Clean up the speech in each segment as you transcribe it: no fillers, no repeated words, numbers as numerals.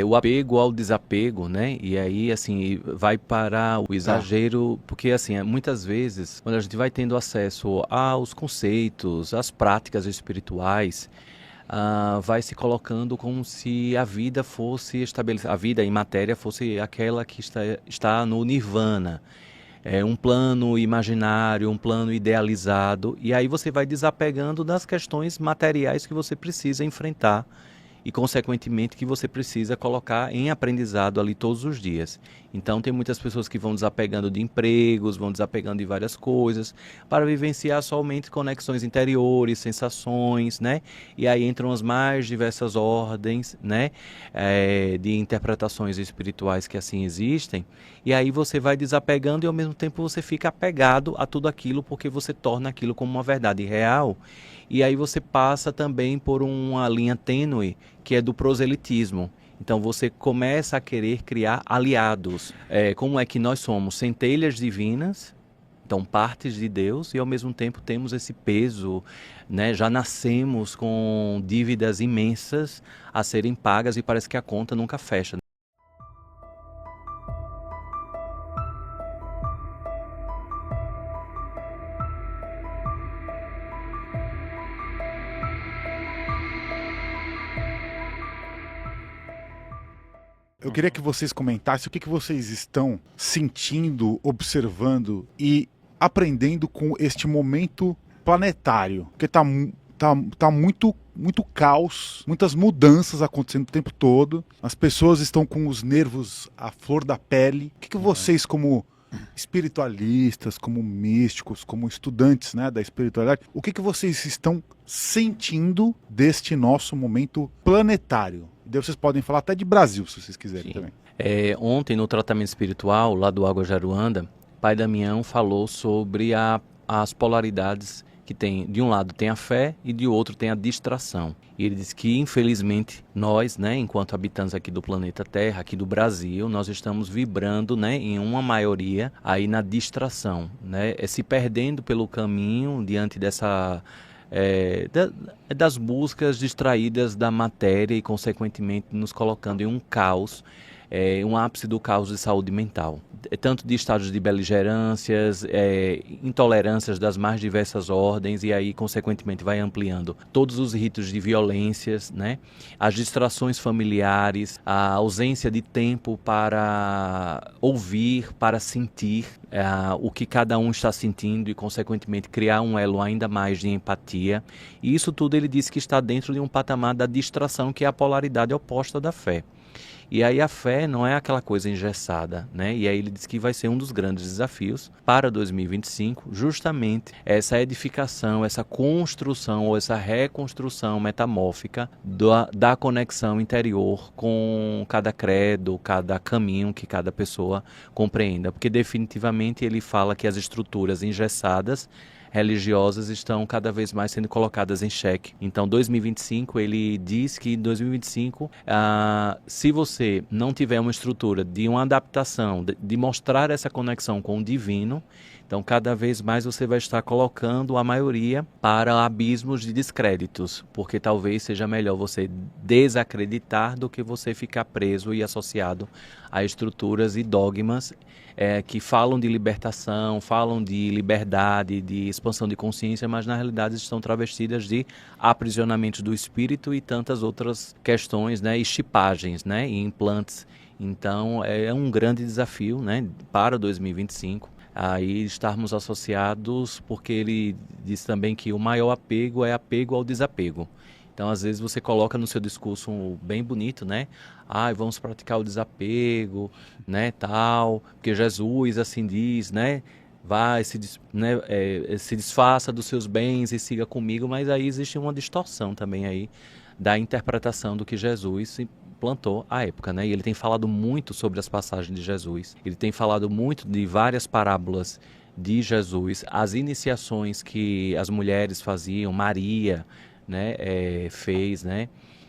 O apego ao desapego, né? E aí, assim, vai para o Tá. exagero, porque, assim, muitas vezes, quando a gente vai tendo acesso aos conceitos, às práticas espirituais, vai se colocando como se a vida fosse estabelecida, a vida em matéria fosse aquela que está no nirvana. É um plano imaginário, um plano idealizado, e aí você vai desapegando das questões materiais que você precisa enfrentar e, consequentemente, que você precisa colocar em aprendizado ali todos os dias. Então, tem muitas pessoas que vão desapegando de empregos, vão desapegando de várias coisas, para vivenciar somente conexões interiores, sensações, né? E aí entram as mais diversas ordens, né? De interpretações espirituais que assim existem. E aí você vai desapegando e, ao mesmo tempo, você fica apegado a tudo aquilo, porque você torna aquilo como uma verdade real. E aí você passa também por uma linha tênue que é do proselitismo. Então você começa a querer criar aliados. Como é que nós somos centelhas divinas, então partes de Deus, e ao mesmo tempo temos esse peso, né? Já nascemos com dívidas imensas a serem pagas e parece que a conta nunca fecha. Eu queria que vocês comentassem o que vocês estão sentindo, observando e aprendendo com este momento planetário. Porque tá muito caos, muitas mudanças acontecendo o tempo todo. As pessoas estão com os nervos à flor da pele. O que vocês, como espiritualistas, como místicos, como estudantes, né, da espiritualidade, o que vocês estão sentindo deste nosso momento planetário? E daí vocês podem falar até de Brasil, se vocês quiserem Sim. também. Ontem, no tratamento espiritual, lá do Água Jaruanda, Pai Damião falou sobre as polaridades que tem. De um lado tem a fé e de outro tem a distração. E ele disse que, infelizmente, nós, né, enquanto habitantes aqui do planeta Terra, aqui do Brasil, nós estamos vibrando, né, em uma maioria aí na distração, né, se perdendo pelo caminho diante dessa das buscas distraídas da matéria e, consequentemente, nos colocando em um caos, um ápice do caos de saúde mental. Tanto de estados de beligerâncias, intolerâncias das mais diversas ordens, e aí, consequentemente, vai ampliando todos os ritos de violências, né? As distrações familiares, a ausência de tempo para ouvir, para sentir o que cada um está sentindo e, consequentemente, criar um elo ainda mais de empatia. E isso tudo ele disse que está dentro de um patamar da distração, que é a polaridade oposta da fé. E aí a fé não é aquela coisa engessada, né? E aí ele diz que vai ser um dos grandes desafios para 2025, justamente essa edificação, essa construção ou essa reconstrução metamórfica da conexão interior com cada credo, cada caminho que cada pessoa compreenda. Porque definitivamente ele fala que as estruturas engessadas religiosas estão cada vez mais sendo colocadas em xeque. Então, 2025, ele diz que em 2025, se você não tiver uma estrutura de uma adaptação, de mostrar essa conexão com o divino, então cada vez mais você vai estar colocando a maioria para abismos de descréditos, porque talvez seja melhor você desacreditar do que você ficar preso e associado a estruturas e dogmas que falam de libertação, falam de liberdade, de expansão de consciência, mas na realidade estão travestidas de aprisionamento do espírito e tantas outras questões, né, e chipagens, né, e implantes. Então é um grande desafio, né, para 2025. Aí estarmos associados, porque ele diz também que o maior apego é apego ao desapego. Então, às vezes, você coloca no seu discurso bem bonito, né? Vamos praticar o desapego, né, tal, porque Jesus assim diz, né? Vai, se desfaça dos seus bens e siga comigo, mas aí existe uma distorção também aí da interpretação do que Jesus plantou à época, né? E ele tem falado muito sobre as passagens de Jesus. Ele tem falado muito de várias parábolas de Jesus, as iniciações que as mulheres faziam, Maria, né, fez, né?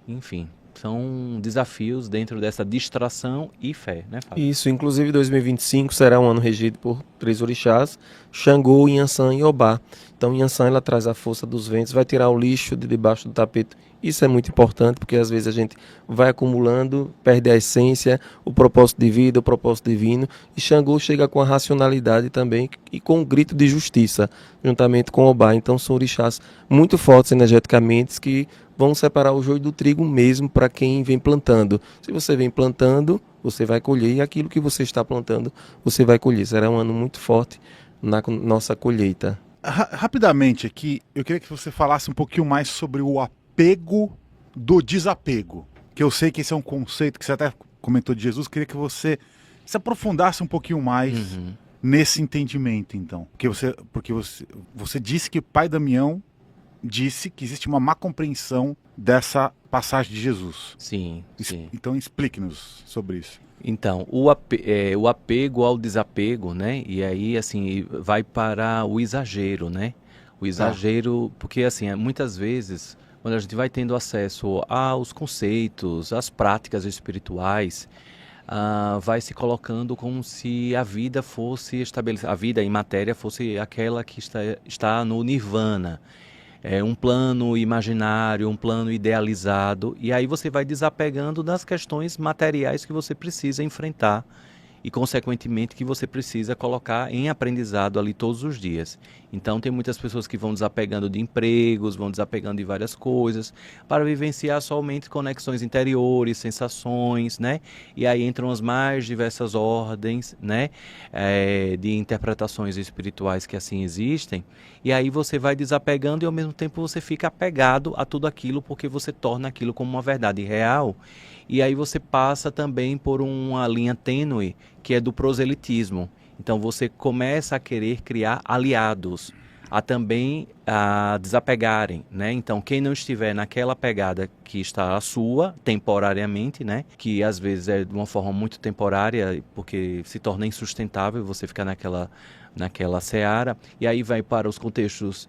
Enfim, são desafios dentro dessa distração e fé, né, Fábio? Isso, inclusive 2025 será um ano regido por três orixás, Xangô, Inhansã e Obá. Então, Inhansã, ela traz a força dos ventos, vai tirar o lixo de debaixo do tapete. Isso é muito importante, porque às vezes a gente vai acumulando, perde a essência, o propósito de vida, o propósito divino. E Xangô chega com a racionalidade também e com o grito de justiça, juntamente com Obá. Então, são orixás muito fortes energeticamente, que vão separar o joio do trigo mesmo para quem vem plantando. Se você vem plantando, você vai colher, e aquilo que você está plantando, você vai colher. Será um ano muito forte na nossa colheita. Rapidamente aqui, eu queria que você falasse um pouquinho mais sobre o apego do desapego. Que eu sei que esse é um conceito que você até comentou de Jesus, queria que você se aprofundasse um pouquinho mais nesse entendimento, então. Porque você disse que o pai Damião disse que existe uma má compreensão dessa passagem de Jesus. Sim, sim. Então explique-nos sobre isso. Então, o apego ao desapego, né? E aí, assim, vai para o exagero, né? O exagero, porque, assim, muitas vezes, quando a gente vai tendo acesso aos conceitos, às práticas espirituais, vai se colocando como se a vida fosse estabelecida, a vida em matéria fosse aquela que está no nirvana. É um plano imaginário, um plano idealizado, e aí você vai desapegando das questões materiais que você precisa enfrentar e, consequentemente, que você precisa colocar em aprendizado ali todos os dias. Então, tem muitas pessoas que vão desapegando de empregos, vão desapegando de várias coisas, para vivenciar somente conexões interiores, sensações, né? E aí entram as mais diversas ordens, né? De interpretações espirituais que assim existem. E aí você vai desapegando e, ao mesmo tempo, você fica apegado a tudo aquilo, porque você torna aquilo como uma verdade real. E aí você passa também por uma linha tênue, que é do proselitismo. Então você começa a querer criar aliados, a também desapegarem, né? Então quem não estiver naquela pegada que está a sua, temporariamente, né? Que às vezes é de uma forma muito temporária, porque se torna insustentável você ficar naquela seara, e aí vai para os contextos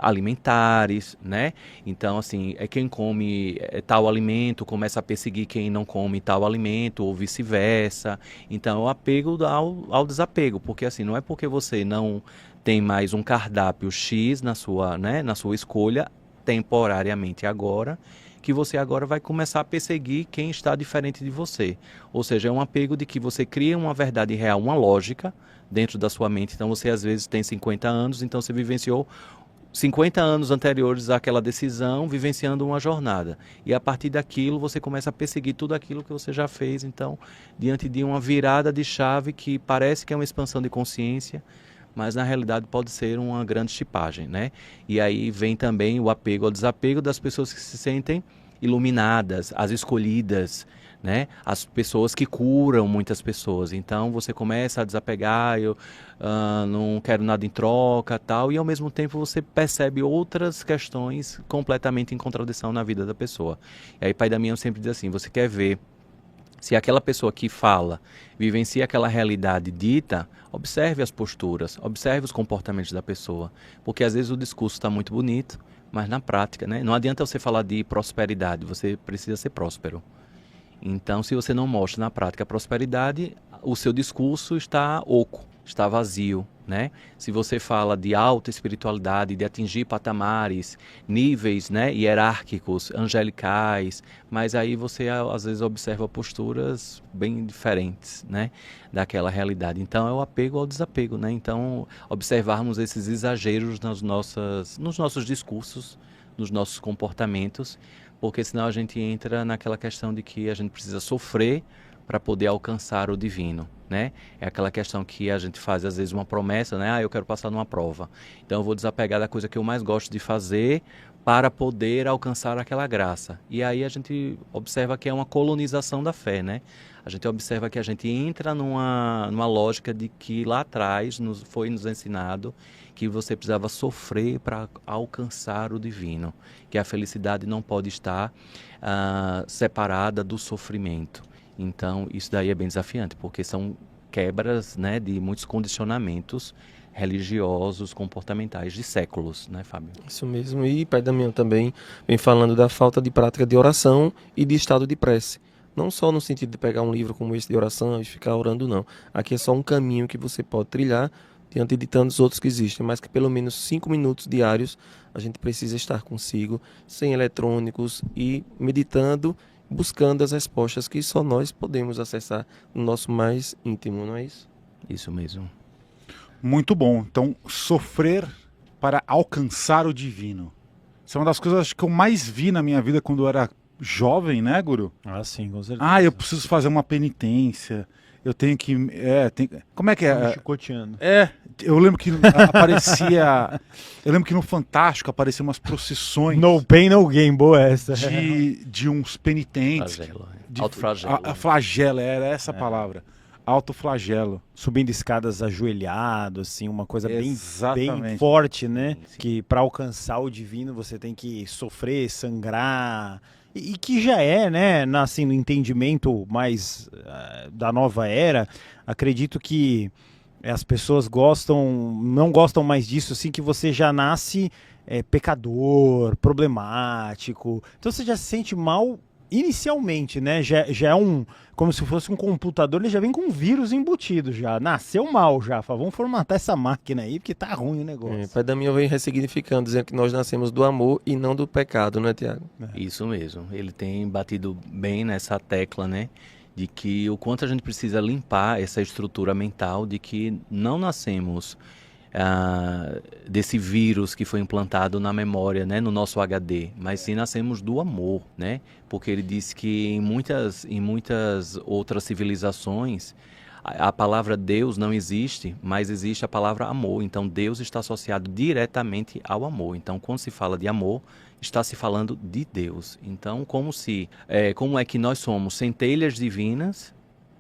alimentares, né? Então, assim, quem come tal alimento começa a perseguir quem não come tal alimento, ou vice-versa. Então, o apego ao desapego, porque assim, não é porque você não tem mais um cardápio X na sua, né, na sua escolha, temporariamente agora, que você agora vai começar a perseguir quem está diferente de você. Ou seja, é um apego de que você cria uma verdade real, uma lógica dentro da sua mente. Então você às vezes tem 50 anos, então você vivenciou 50 anos anteriores àquela decisão, vivenciando uma jornada. E a partir daquilo você começa a perseguir tudo aquilo que você já fez. Então, diante de uma virada de chave que parece que é uma expansão de consciência, mas na realidade pode ser uma grande chipagem, né? E aí vem também o apego ao desapego das pessoas que se sentem iluminadas, as escolhidas, né? As pessoas que curam muitas pessoas. Então você começa a desapegar, eu não quero nada em troca, tal, e ao mesmo tempo você percebe outras questões completamente em contradição na vida da pessoa. E aí Pai Damião sempre diz assim: você quer ver se aquela pessoa que fala vivencia aquela realidade dita, observe as posturas, observe os comportamentos da pessoa. Porque às vezes o discurso está muito bonito, mas na prática, né? Não adianta você falar de prosperidade, você precisa ser próspero. Então, se você não mostra na prática a prosperidade, o seu discurso está oco, está vazio, né? Se você fala de alta espiritualidade, de atingir patamares, níveis, né, hierárquicos, angelicais, mas aí você às vezes observa posturas bem diferentes, né, daquela realidade. Então é o apego ao desapego, né? Então observarmos esses exageros nos nossos discursos, nos nossos comportamentos, porque senão a gente entra naquela questão de que a gente precisa sofrer para poder alcançar o divino, né? É aquela questão que a gente faz às vezes uma promessa, né? Eu quero passar numa prova, então eu vou desapegar da coisa que eu mais gosto de fazer para poder alcançar aquela graça. E aí a gente observa que é uma colonização da fé, né? A gente observa que a gente entra numa lógica de que lá atrás foi nos ensinado que você precisava sofrer para alcançar o divino, que a felicidade não pode estar separada do sofrimento. Então, isso daí é bem desafiante, porque são quebras, né, de muitos condicionamentos religiosos, comportamentais de séculos, né, Fábio? Isso mesmo, e Pai Damião também vem falando da falta de prática de oração e de estado de prece. Não só no sentido de pegar um livro como esse de oração e ficar orando, não. Aqui é só um caminho que você pode trilhar diante de tantos outros que existem, mas que pelo menos 5 minutos diários a gente precisa estar consigo, sem eletrônicos e meditando, buscando as respostas que só nós podemos acessar no nosso mais íntimo, não é isso? Isso mesmo. Muito bom. Então, sofrer para alcançar o divino. Isso é uma das coisas acho, que eu mais vi na minha vida quando eu era jovem, né, Guru? Ah, sim, com certeza. Ah, eu preciso fazer uma penitência. Eu tenho que. Como é que Tá me é? chicoteando. Eu lembro que aparecia. Eu lembro que no Fantástico apareciam umas procissões No pain, no gain, boa essa. de uns penitentes. Flagelo. De- Autoflagelo. A flagela, era essa a palavra. Autoflagelo. Subindo escadas ajoelhado, assim, uma coisa bem Exatamente. forte, né? Sim. Que para alcançar o divino você tem que sofrer, sangrar. E que já é, né, assim, no entendimento mais da nova era, acredito que as pessoas não gostam mais disso, assim, que você já nasce pecador, problemático. Então você já se sente mal inicialmente, né? Já é como se fosse um computador, ele já vem com um vírus embutido já. Nasceu mal já. Fala, vamos formatar essa máquina aí, porque tá ruim o negócio. Pai Damião vem ressignificando, dizendo que nós nascemos do amor e não do pecado, não é, Tiago? Isso mesmo. Ele tem batido bem nessa tecla, né? De que o quanto a gente precisa limpar essa estrutura mental de que não nascemos desse vírus que foi implantado na memória, né, no nosso HD, mas sim nascemos do amor, né? Porque ele diz que em muitas outras civilizações a palavra Deus não existe, mas existe a palavra amor. Então Deus está associado diretamente ao amor. Então quando se fala de amor, está se falando de Deus. Então como é que nós somos centelhas divinas,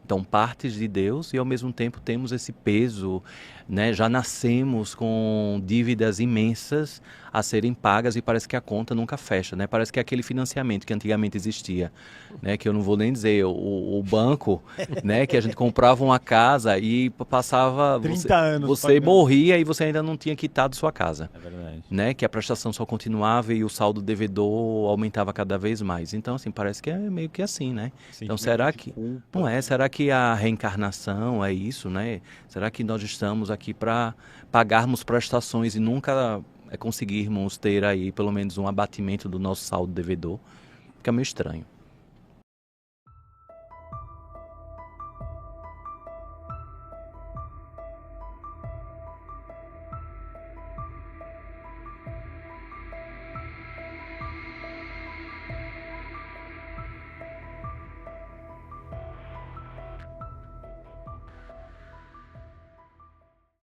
então partes de Deus, e ao mesmo tempo temos esse peso, né? Já nascemos com dívidas imensas a serem pagas e parece que a conta nunca fecha, né? Parece que é aquele financiamento que antigamente existia, né? Que eu não vou nem dizer, o banco, né? Que a gente comprava uma casa e passava... 30 anos Você pagando. morria e você ainda não tinha quitado sua casa, É verdade. né? Que a prestação só continuava e o saldo devedor aumentava cada vez mais. Então, assim, parece que é meio que assim, né? Então, será que... Não é? Será que a reencarnação é isso, né? Será que nós estamos aqui para pagarmos prestações e nunca conseguirmos ter aí pelo menos um abatimento do nosso saldo devedor? Fica meio estranho.